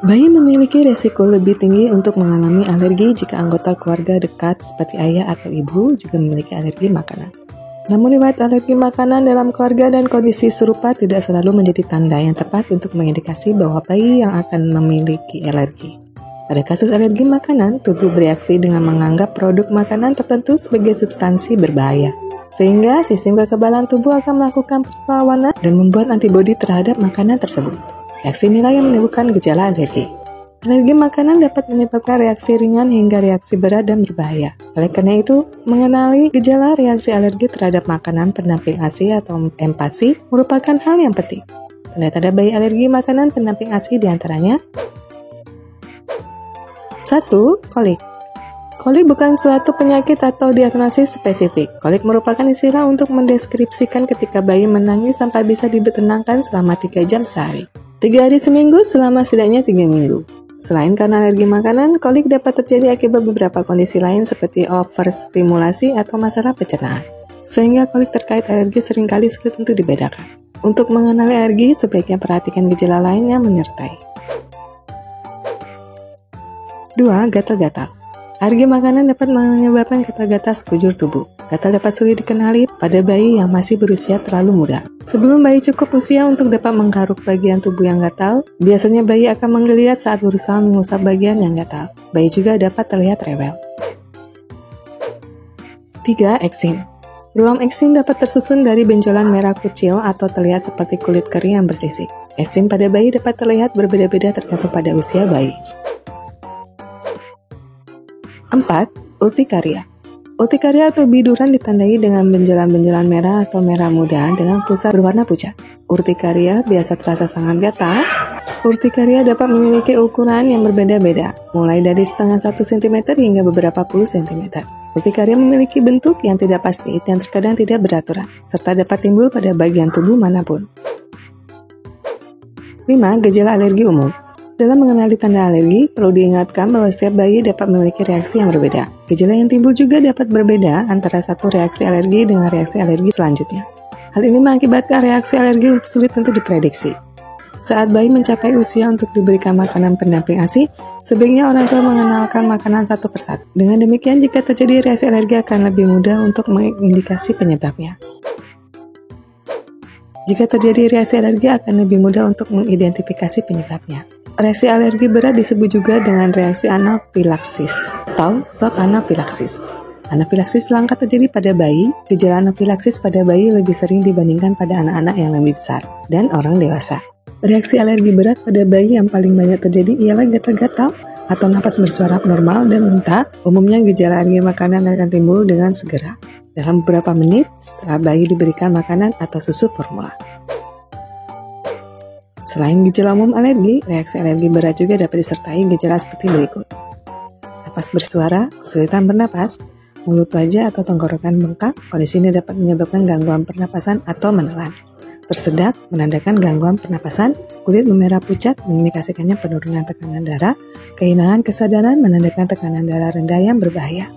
Bayi memiliki resiko lebih tinggi untuk mengalami alergi jika anggota keluarga dekat seperti ayah atau ibu juga memiliki alergi makanan. Namun riwayat alergi makanan dalam keluarga dan kondisi serupa tidak selalu menjadi tanda yang tepat untuk mengindikasi bahwa bayi yang akan memiliki alergi. Pada kasus alergi makanan, tubuh bereaksi dengan menganggap produk makanan tertentu sebagai substansi berbahaya. Sehingga sistem kekebalan tubuh akan melakukan perlawanan dan membuat antibodi terhadap makanan tersebut. Reaksi inilah yang menimbulkan gejala alergi. Alergi makanan dapat menyebabkan reaksi ringan hingga reaksi berat dan berbahaya. Oleh karena itu, mengenali gejala reaksi alergi terhadap makanan pendamping ASI atau empasi merupakan hal yang penting. Tanda-tanda bayi alergi makanan pendamping ASI diantaranya 1. Kolik. Kolik bukan suatu penyakit atau diagnosis spesifik. Kolik merupakan istilah untuk mendeskripsikan ketika bayi menangis tanpa bisa ditenangkan selama 3 jam sehari. 3 hari seminggu selama setidaknya 3 minggu. Selain karena alergi makanan, kolik dapat terjadi akibat beberapa kondisi lain seperti overstimulasi atau masalah pencernaan. Sehingga kolik terkait alergi seringkali sulit untuk dibedakan. Untuk mengenali alergi, sebaiknya perhatikan gejala lain yang menyertai. 2. Gatal-gatal. Alergi makanan dapat menyebabkan gatal-gatal sekujur tubuh. Gatal dapat sulit dikenali pada bayi yang masih berusia terlalu muda. Sebelum bayi cukup usia untuk dapat menggaruk bagian tubuh yang gatal, biasanya bayi akan menggeliat saat berusaha mengusap bagian yang gatal. Bayi juga dapat terlihat rewel. 3. Eksim. Ruam eksim dapat tersusun dari benjolan merah kecil atau terlihat seperti kulit kering yang bersisik. Eksim pada bayi dapat terlihat berbeda-beda tergantung pada usia bayi. 4. Urtikaria. Urtikaria atau biduran ditandai dengan benjolan-benjolan merah atau merah muda dengan pusat berwarna pucat. Urtikaria biasa terasa sangat gatal. Urtikaria dapat memiliki ukuran yang berbeda-beda, mulai dari setengah 1 cm hingga beberapa puluh cm. Urtikaria memiliki bentuk yang tidak pasti dan terkadang tidak beraturan, serta dapat timbul pada bagian tubuh manapun. 5. Gejala alergi umum. Dalam mengenali tanda alergi, perlu diingatkan bahwa setiap bayi dapat memiliki reaksi yang berbeda. Gejala yang timbul juga dapat berbeda antara satu reaksi alergi dengan reaksi alergi selanjutnya. Hal ini mengakibatkan reaksi alergi sulit untuk diprediksi. Saat bayi mencapai usia untuk diberikan makanan pendamping ASI, sebaiknya orang tua mengenalkan makanan satu persatu. Dengan demikian, jika terjadi reaksi alergi akan lebih mudah untuk mengindikasi penyebabnya. Jika terjadi reaksi alergi akan lebih mudah untuk mengidentifikasi penyebabnya. Reaksi alergi berat disebut juga dengan reaksi anafilaksis atau shock anafilaksis. Anafilaksis langka terjadi pada bayi. Gejala anafilaksis pada bayi lebih sering dibandingkan pada anak-anak yang lebih besar dan orang dewasa. Reaksi alergi berat pada bayi yang paling banyak terjadi ialah gatal-gatal atau napas bersuara abnormal dan muntah. Umumnya gejala alergi makanan akan timbul dengan segera dalam beberapa menit setelah bayi diberikan makanan atau susu formula. Selain gejala umum alergi, reaksi alergi berat juga dapat disertai gejala seperti berikut. Napas bersuara, kesulitan bernapas, mulut wajah atau tenggorokan bengkak. Kondisi ini dapat menyebabkan gangguan pernapasan atau menelan. Tersedak, menandakan gangguan pernapasan. Kulit memerah pucat, mengindikasikannya penurunan tekanan darah. Kehilangan kesadaran, menandakan tekanan darah rendah yang berbahaya.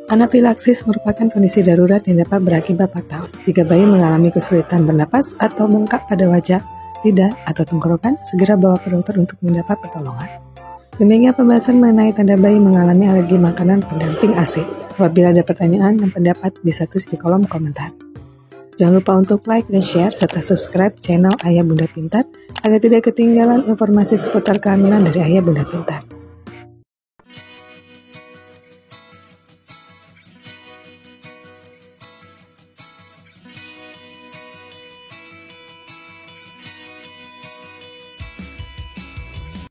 Anafilaksis merupakan kondisi darurat yang dapat berakibat fatal. Jika bayi mengalami kesulitan bernapas atau bengkak pada wajah, lidah, atau tenggorokan, segera bawa ke dokter untuk mendapat pertolongan. Demikian pembahasan mengenai tanda bayi mengalami alergi makanan pendamping ASI. Apabila ada pertanyaan dan pendapat, bisa tulis di kolom komentar. Jangan lupa untuk like dan share serta subscribe channel Ayah Bunda Pintar agar tidak ketinggalan informasi seputar kehamilan dari Ayah Bunda Pintar.